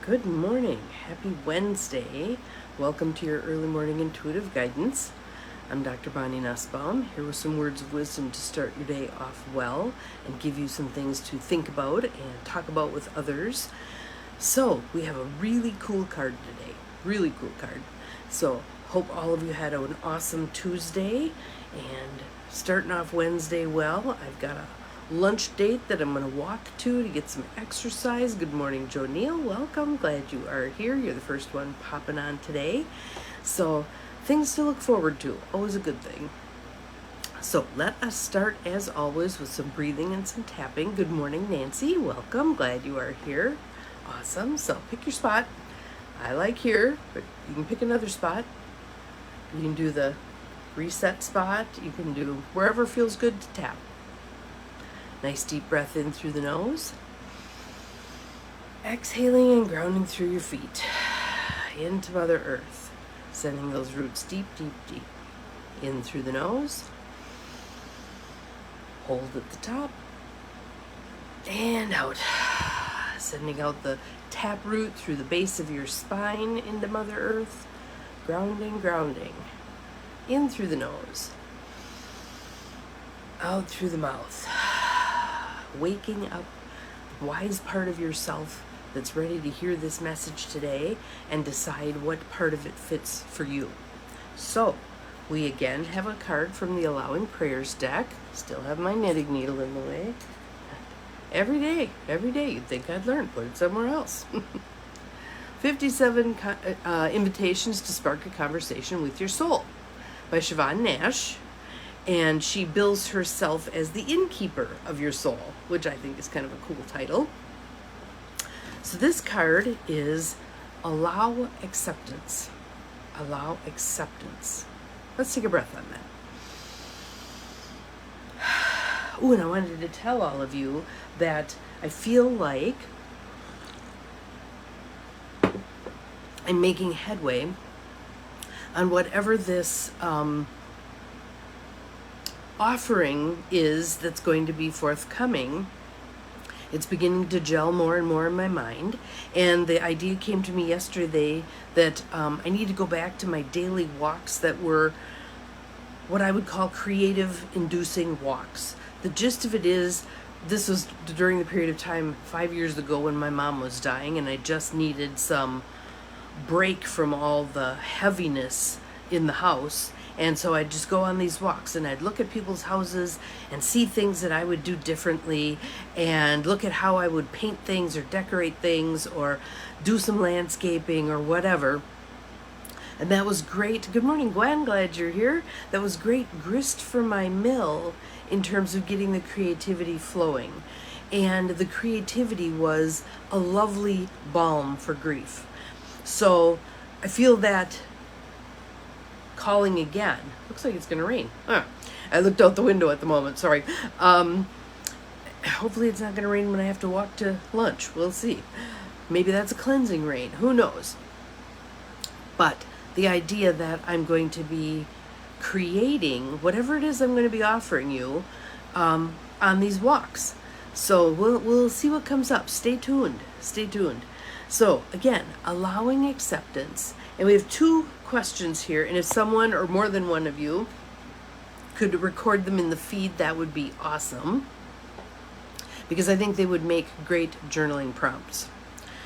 Good morning. Happy Wednesday. Welcome to your early morning intuitive guidance. I'm Dr. Bonnie Nussbaum, here with some words of wisdom to start your day off well and give you some things to think about and talk about with others. So, we have a really cool card today. Really cool card. So, hope all of you had an awesome Tuesday and starting off Wednesday well. I've got a lunch date that I'm going to walk to get some exercise. Good morning, Joe Neal. Welcome. Glad you are here. You're the first one popping on today. So, things to look forward to. Always a good thing. So, let us start, as always, with some breathing and some tapping. Good morning, Nancy. Welcome. Glad you are here. Awesome. So, pick your spot. I like here, but you can pick another spot. You can do the reset spot. You can do wherever feels good to tap. Nice deep breath in through the nose. Exhaling and grounding through your feet into Mother Earth. Sending those roots deep, deep, deep. In through the nose. Hold at the top. And out. Sending out the tap root through the base of your spine into Mother Earth. Grounding, grounding. In through the nose. Out through the mouth. Waking up the wise part of yourself that's ready to hear this message today and decide what part of it fits for you. So, we again have a card from the Allowing Prayers deck. Still have my knitting needle in the way. Every day, you'd think I'd learn. Put it somewhere else. 57 Invitations to Spark a Conversation with Your Soul by Siobhan Nash. And she bills herself as the innkeeper of your soul, which I think is kind of a cool title. So this card is Allow Acceptance. Allow acceptance. Let's take a breath on that. Ooh, and I wanted to tell all of you that I feel like I'm making headway on whatever this offering is that's going to be forthcoming. It's beginning to gel more and more in my mind, and the idea came to me yesterday that I need to go back to my daily walks that were what I would call creative inducing walks. The gist of it is, this was during the period of time 5 years ago when my mom was dying, and I just needed some break from all the heaviness in the house. And so I'd just go on these walks and I'd look at people's houses and see things that I would do differently and look at how I would paint things or decorate things or do some landscaping or whatever. And that was great. Good morning, Gwen. Glad you're here. That was great grist for my mill in terms of getting the creativity flowing. And the creativity was a lovely balm for grief. So I feel that calling again. Looks like it's going to rain. I looked out the window at the moment. Sorry. Hopefully it's not going to rain when I have to walk to lunch. We'll see. Maybe that's a cleansing rain. Who knows? But the idea that I'm going to be creating whatever it is I'm going to be offering you on these walks. So we'll see what comes up. Stay tuned. Stay tuned. So again, allowing acceptance. And we have two questions here, and if someone or more than one of you could record them in the feed, that would be awesome, because I think they would make great journaling prompts.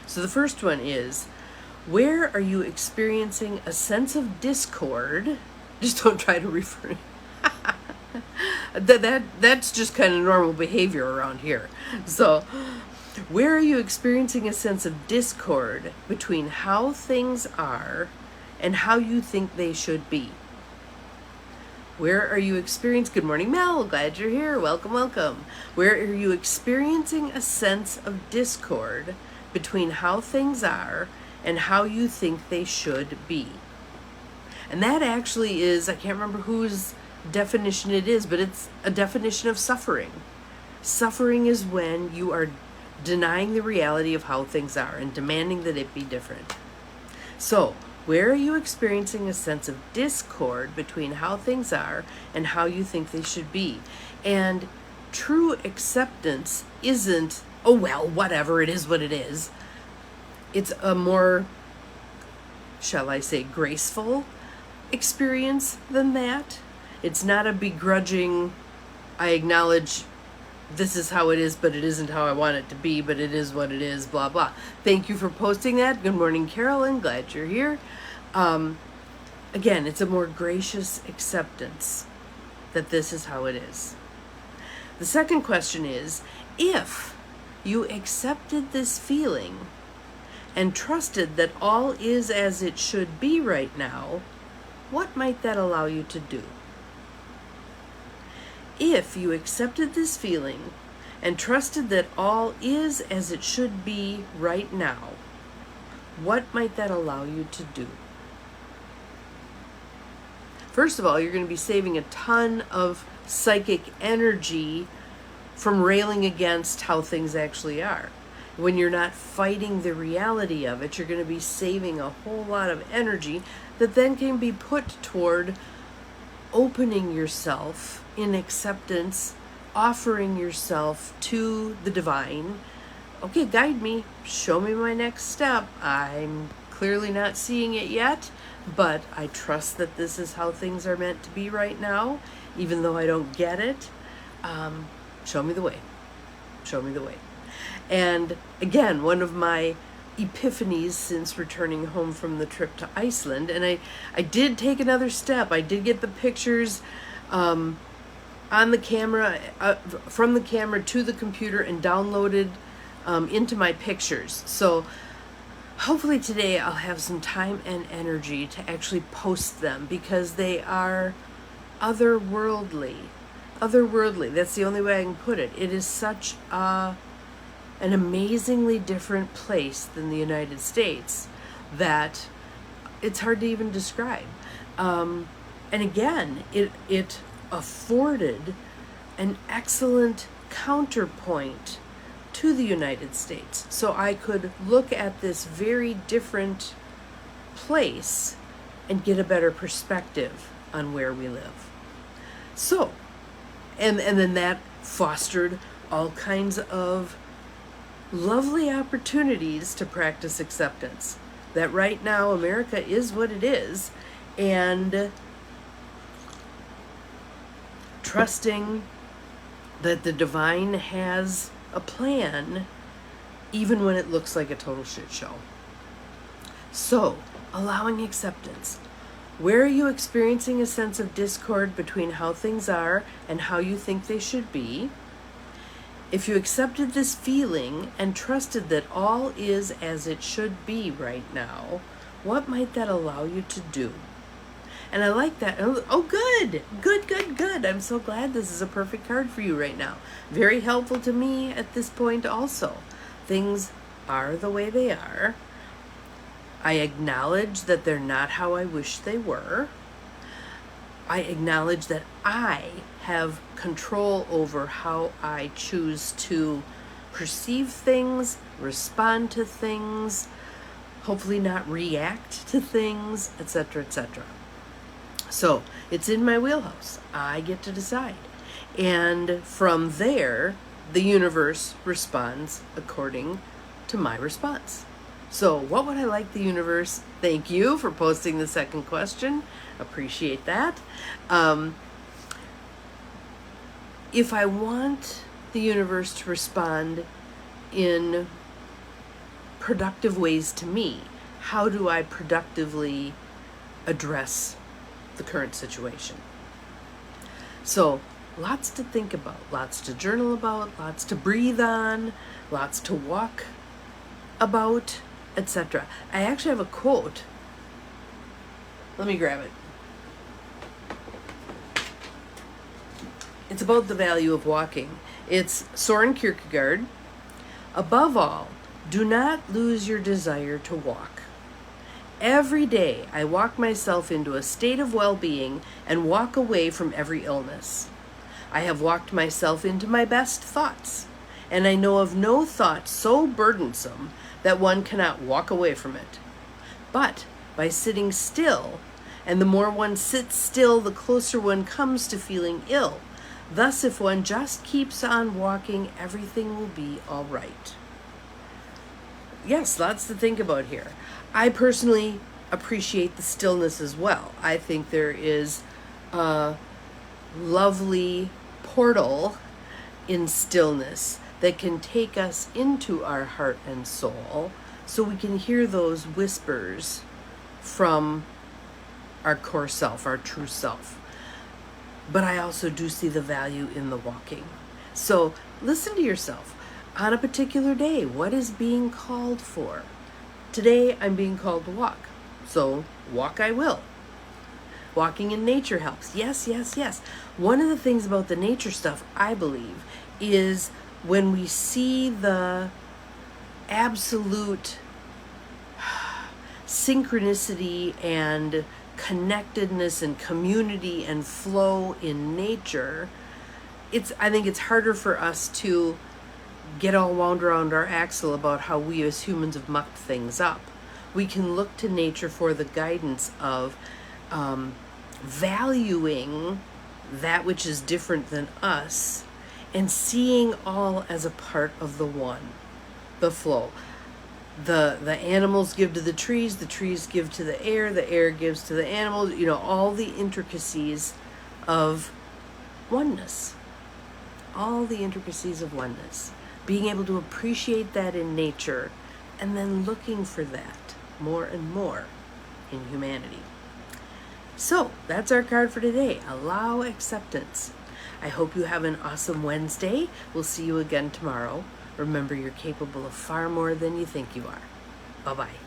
So the first one is, where are you experiencing a sense of discord? Just don't try to refer that's just kind of normal behavior around here. So where are you experiencing a sense of discord between how things are and how you think they should be? Where are you experiencing... Good morning, Mel. Glad you're here. Welcome, welcome. Where are you experiencing a sense of discord between how things are and how you think they should be? And that actually is, I can't remember whose definition it is, but it's a definition of suffering. Suffering is when you are denying the reality of how things are and demanding that it be different. So, where are you experiencing a sense of discord between how things are and how you think they should be? And true acceptance isn't, oh well, whatever, it is what it is. it's a more, shall I say, graceful experience than that. It's not a begrudging, I acknowledge this is how it is, but it isn't how I want it to be, but it is what it is, blah, blah. Thank you for posting that. Good morning, Carolyn. Glad you're here. Again, it's a more gracious acceptance that this is how it is. The second question is, if you accepted this feeling and trusted that all is as it should be right now, what might that allow you to do? If you accepted this feeling and trusted that all is as it should be right now, what might that allow you to do? First of all, you're going to be saving a ton of psychic energy from railing against how things actually are. When you're not fighting the reality of it, you're going to be saving a whole lot of energy that then can be put toward opening yourself in acceptance, offering yourself to the divine. Okay, guide me, show me my next step. I'm clearly not seeing it yet, but I trust that this is how things are meant to be right now, even though I don't get it. Show me the way. Show me the way. And again, one of my epiphanies since returning home from the trip to Iceland, and I did take another step. I did get the pictures on the camera, from the camera to the computer, and downloaded into my pictures. So hopefully today I'll have some time and energy to actually post them, because they are otherworldly. Otherworldly, that's the only way I can put it. It is such an amazingly different place than the United States that it's hard to even describe. And again, it afforded an excellent counterpoint to the United States. So I could look at this very different place and get a better perspective on where we live. So, and then that fostered all kinds of lovely opportunities to practice acceptance. That right now America is what it is, and trusting that the divine has a plan even when it looks like a total shit show. So, allowing acceptance. Where are you experiencing a sense of discord between how things are and how you think they should be? If you accepted this feeling and trusted that all is as it should be right now, what might that allow you to do? And I like that. Oh, good. Good. I'm so glad this is a perfect card for you right now. Very helpful to me at this point also. Things are the way they are. I acknowledge that they're not how I wish they were. I acknowledge that I have control over how I choose to perceive things, respond to things, hopefully not react to things, etc., etc. So it's in my wheelhouse. I get to decide. And from there, the universe responds according to my response. So what would I like the universe? Thank you for posting the second question. Appreciate that. If I want the universe to respond in productive ways to me, how do I productively address the current situation? So lots to think about, lots to journal about, lots to breathe on, lots to walk about, etc. I actually have a quote. Let me grab it. It's about the value of walking. It's Soren Kierkegaard. Above all, do not lose your desire to walk. Every day I walk myself into a state of well-being and walk away from every illness. I have walked myself into my best thoughts, and I know of no thought so burdensome that one cannot walk away from it. But by sitting still, and the more one sits still, the closer one comes to feeling ill. Thus, if one just keeps on walking, everything will be all right. yes, lots to think about here. I personally appreciate the stillness as well. I think there is a lovely portal in stillness that can take us into our heart and soul so we can hear those whispers from our core self, our true self. But I also do see the value in the walking. So listen to yourself. On a particular day, what is being called for? Today, I'm being called to walk. So walk I will. Walking in nature helps. Yes, yes, yes. One of the things about the nature stuff, I believe, is when we see the absolute synchronicity and connectedness and community and flow in nature, I think it's harder for us to get all wound around our axle about how we as humans have mucked things up. We can look to nature for the guidance of valuing that which is different than us and seeing all as a part of the one, the flow. The animals give to the trees give to the air gives to the animals, all the intricacies of oneness. All the intricacies of oneness. Being able to appreciate that in nature and then looking for that more and more in humanity. So that's our card for today. Allow acceptance. I hope you have an awesome Wednesday. We'll see you again tomorrow. Remember, you're capable of far more than you think you are. Bye-bye.